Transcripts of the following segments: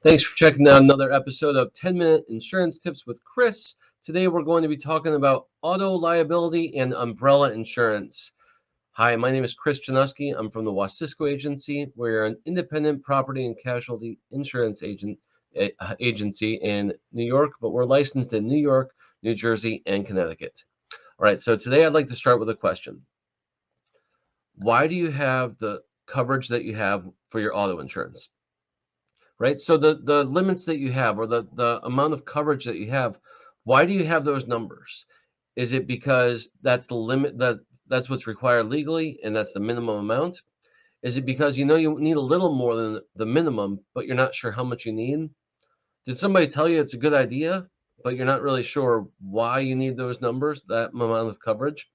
Thanks for checking out another episode of 10-Minute Insurance Tips with Chris. Today we're going to be talking about auto liability and umbrella insurance. Hi, my name is Chris Januski. I'm from the Wasiczko Agency. We're an independent property and casualty insurance agency in New York, but we're licensed in New York, New Jersey, and Connecticut. All right, so today I'd like to start with a question. Why do you have the coverage that you have for your auto insurance? Right? So the limits that you have, or the amount of coverage that you have, why do you have those numbers? Is it because that's the limit, that's what's required legally and that's the minimum amount? Is it because you know you need a little more than the minimum, but you're not sure how much you need? Did somebody tell you it's a good idea, but you're not really sure why you need those numbers, that amount of coverage?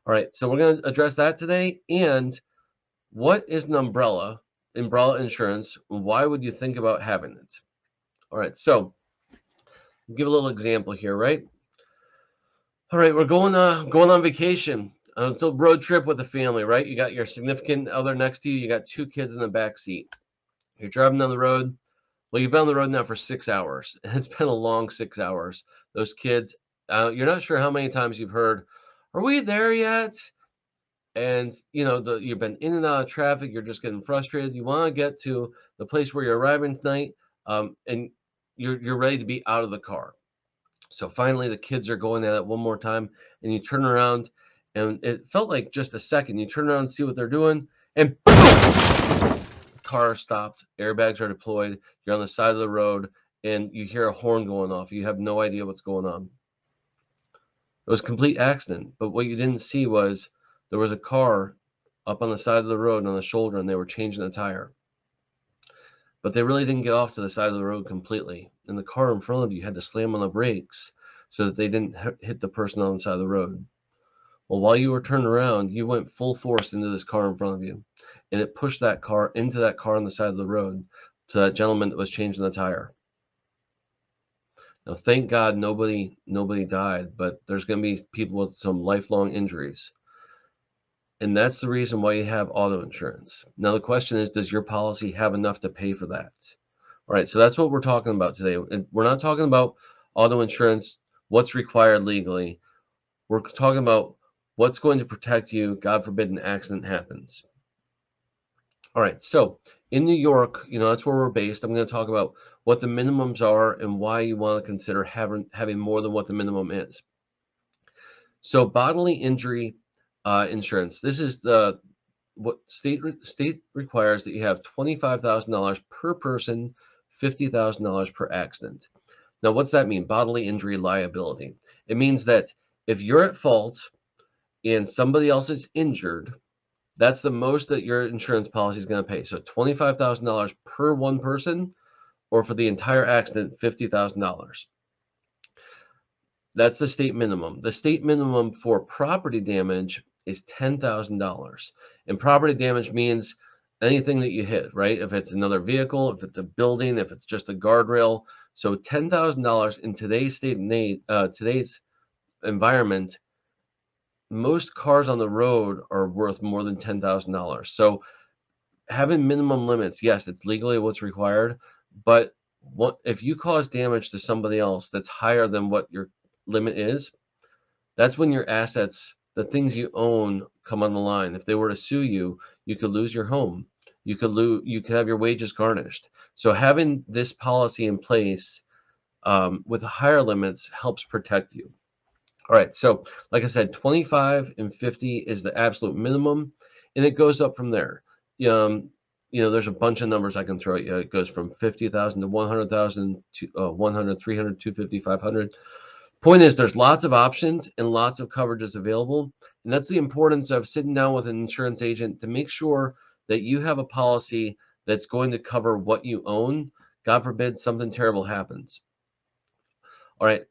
All right, so we're going to address that today. And what is an umbrella insurance? Why would you think about having it? All right, so give a little example here, right? All right, we're going on vacation. It's a road trip with the family, right? You got your significant other next to you. You got two kids in the back seat. You're driving down the road. Well, you've been on the road now for 6 hours, and it's been a long 6 hours. Those kids, you're not sure how many times you've heard, "Are we there yet?" And you've been in and out of traffic. You're just getting frustrated. You want to get to the place where you're arriving tonight, and you're ready to be out of the car. So finally, the kids are going at it one more time, and you turn around, and it felt like just a second. You turn around and see what they're doing, and boom! Car stopped. Airbags are deployed. You're on the side of the road, and you hear a horn going off. You have no idea what's going on. It was a complete accident, but what you didn't see was there was a car up on the side of the road on the shoulder, and they were changing the tire. But they really didn't get off to the side of the road completely. And the car in front of you had to slam on the brakes so that they didn't hit the person on the side of the road. Well, while you were turning around, you went full force into this car in front of you, and it pushed that car into that car on the side of the road to that gentleman that was changing the tire. Now, thank God nobody died, but there's going to be people with some lifelong injuries. And that's the reason why you have auto insurance. Now, the question is, does your policy have enough to pay for that? All right, so that's what we're talking about today. And we're not talking about auto insurance, what's required legally. We're talking about what's going to protect you, God forbid an accident happens. All right, so in New York, that's where we're based. I'm going to talk about what the minimums are and why you want to consider having more than what the minimum is. So bodily injury insurance. This is what state requires that you have $25,000 per person, $50,000 per accident. Now, what's that mean? Bodily injury liability. It means that if you're at fault and somebody else is injured, that's the most that your insurance policy is going to pay. So $25,000 per one person, or for the entire accident, $50,000. That's the state minimum. The state minimum for property damage is $10,000. And property damage means anything that you hit, right? If it's another vehicle, if it's a building, if it's just a guardrail. So $10,000 in today's today's environment, most cars on the road are worth more than $10,000. So having minimum limits, yes, it's legally what's required, but what if you cause damage to somebody else that's higher than what your limit is? That's when your assets, the things you own, come on the line. If they were to sue you, you could lose your home. You could have your wages garnished. So having this policy in place with higher limits helps protect you. All right, so like I said, 25 and 50 is the absolute minimum, and it goes up from there. There's a bunch of numbers I can throw at you. It goes from 50,000 to 100,000 to 100, 300, 250, 500. Point is, there's lots of options and lots of coverages available, and that's the importance of sitting down with an insurance agent to make sure that you have a policy that's going to cover what you own. God forbid something terrible happens. All right.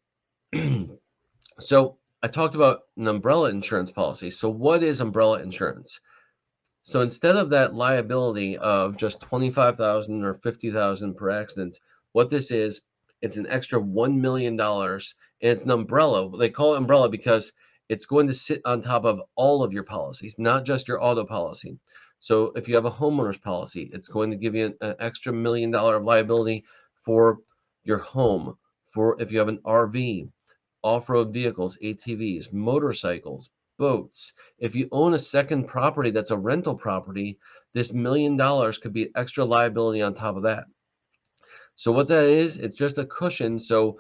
So I talked about an umbrella insurance policy. So what is umbrella insurance? So instead of that liability of just $25,000 or $50,000 per accident, what this is, it's an extra $1 million, and it's an umbrella. They call it umbrella because it's going to sit on top of all of your policies, not just your auto policy. So if you have a homeowner's policy, it's going to give you an extra $1 million of liability for your home. For if you have an RV, off-road vehicles, ATVs, motorcycles, boats. If you own a second property that's a rental property, this $1 million could be extra liability on top of that. So what that is, it's just a cushion. So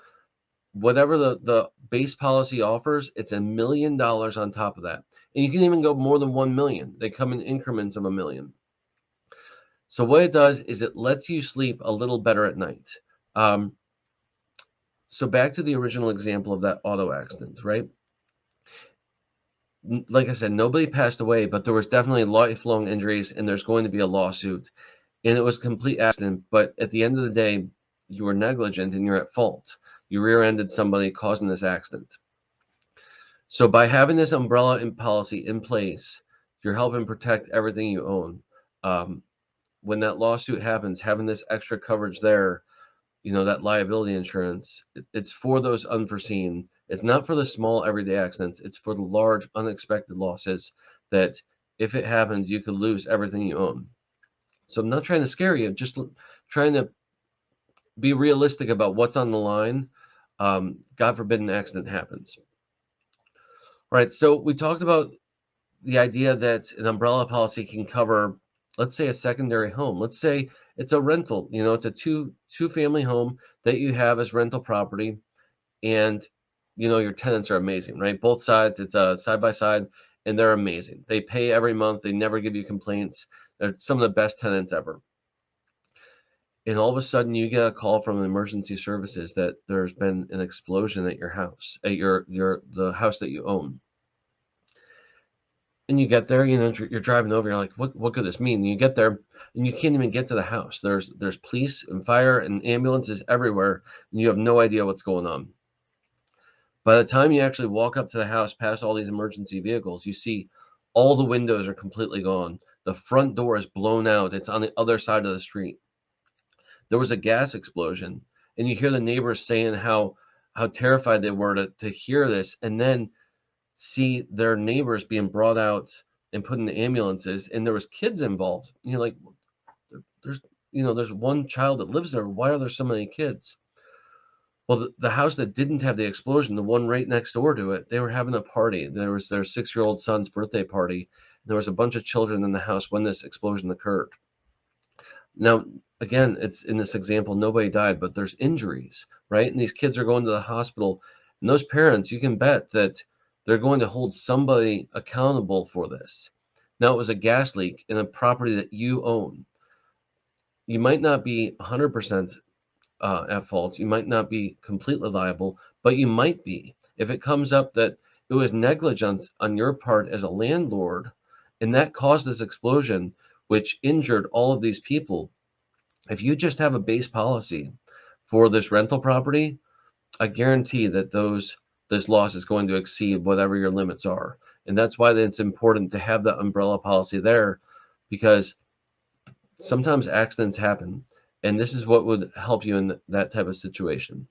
whatever the base policy offers, it's $1 million on top of that. And you can even go more than 1 million. They come in increments of $1 million. So what it does is it lets you sleep a little better at night. So back to the original example of that auto accident, right? Like I said, nobody passed away, but there was definitely lifelong injuries, and there's going to be a lawsuit. And it was a complete accident, but at the end of the day, you were negligent and you're at fault. You rear-ended somebody causing this accident. So by having this umbrella policy in place, you're helping protect everything you own. When that lawsuit happens, having this extra coverage there, that liability insurance, it's for those unforeseen. It's not for the small everyday accidents. It's for the large unexpected losses that if it happens, you could lose everything you own. So I'm not trying to scare you, just trying to be realistic about what's on the line. God forbid an accident happens. All right, so we talked about the idea that an umbrella policy can cover, let's say, a secondary home. Let's say it's a rental, it's a two-family home that you have as rental property, and your tenants are amazing, right? Both sides, it's a side by side, and they're amazing. They pay every month. They never give you complaints. They're some of the best tenants ever. And all of a sudden you get a call from emergency services that there's been an explosion at your house, at the house that you own. And you get there, you're driving over, you're like, what could this mean? And you get there and you can't even get to the house. There's police and fire and ambulances everywhere, and you have no idea what's going on. By the time you actually walk up to the house, past all these emergency vehicles, you see all the windows are completely gone. The front door is blown out. It's on the other side of the street. There was a gas explosion, and you hear the neighbors saying how terrified they were to hear this, and then see their neighbors being brought out and put in the ambulances, and there was kids involved. And you're like, there's one child that lives there. Why are there so many kids? Well, the house that didn't have the explosion, the one right next door to it, they were having a party. There was their 6-year-old son's birthday party. There was a bunch of children in the house when this explosion occurred. Now, again, it's in this example, nobody died, but there's injuries, right? And these kids are going to the hospital, and those parents, you can bet that they're going to hold somebody accountable for this. Now, it was a gas leak in a property that you own. You might not be 100% at fault. You might not be completely liable, but you might be. If it comes up that it was negligence on your part as a landlord, and that caused this explosion, which injured all of these people, if you just have a base policy for this rental property, I guarantee that this loss is going to exceed whatever your limits are. And that's why it's important to have that umbrella policy there, because sometimes accidents happen, and this is what would help you in that type of situation.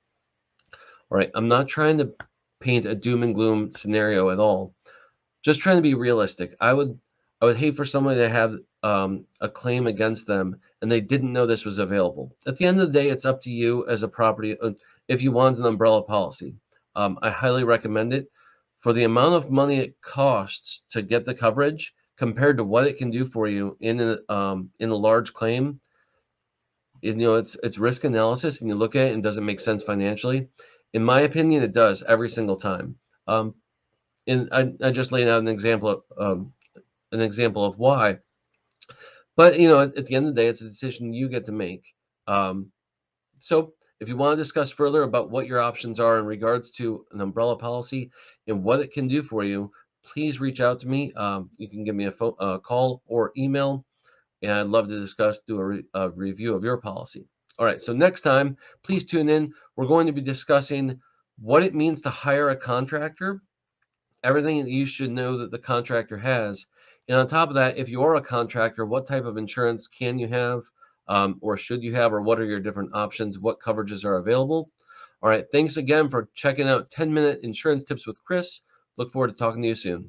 All right, I'm not trying to paint a doom and gloom scenario at all. Just trying to be realistic. I would hate for somebody to have a claim against them and they didn't know this was available. At the end of the day, it's up to you as a property if you want an umbrella policy. I highly recommend it. For the amount of money it costs to get the coverage compared to what it can do for you in a large claim, it's risk analysis, and you look at it and does it make sense financially? In my opinion, it does every single time. And I just laid out an example of why. But at the end of the day, it's a decision you get to make. So if you want to discuss further about what your options are in regards to an umbrella policy and what it can do for you, please reach out to me. You can give me a call or email, and I'd love to do a review of your policy. All right, so next time, please tune in. We're going to be discussing what it means to hire a contractor, everything that you should know that the contractor has. And on top of that, if you are a contractor, what type of insurance can you have or should you have, or what are your different options? What coverages are available? All right, thanks again for checking out 10-Minute Insurance Tips with Chris. Look forward to talking to you soon.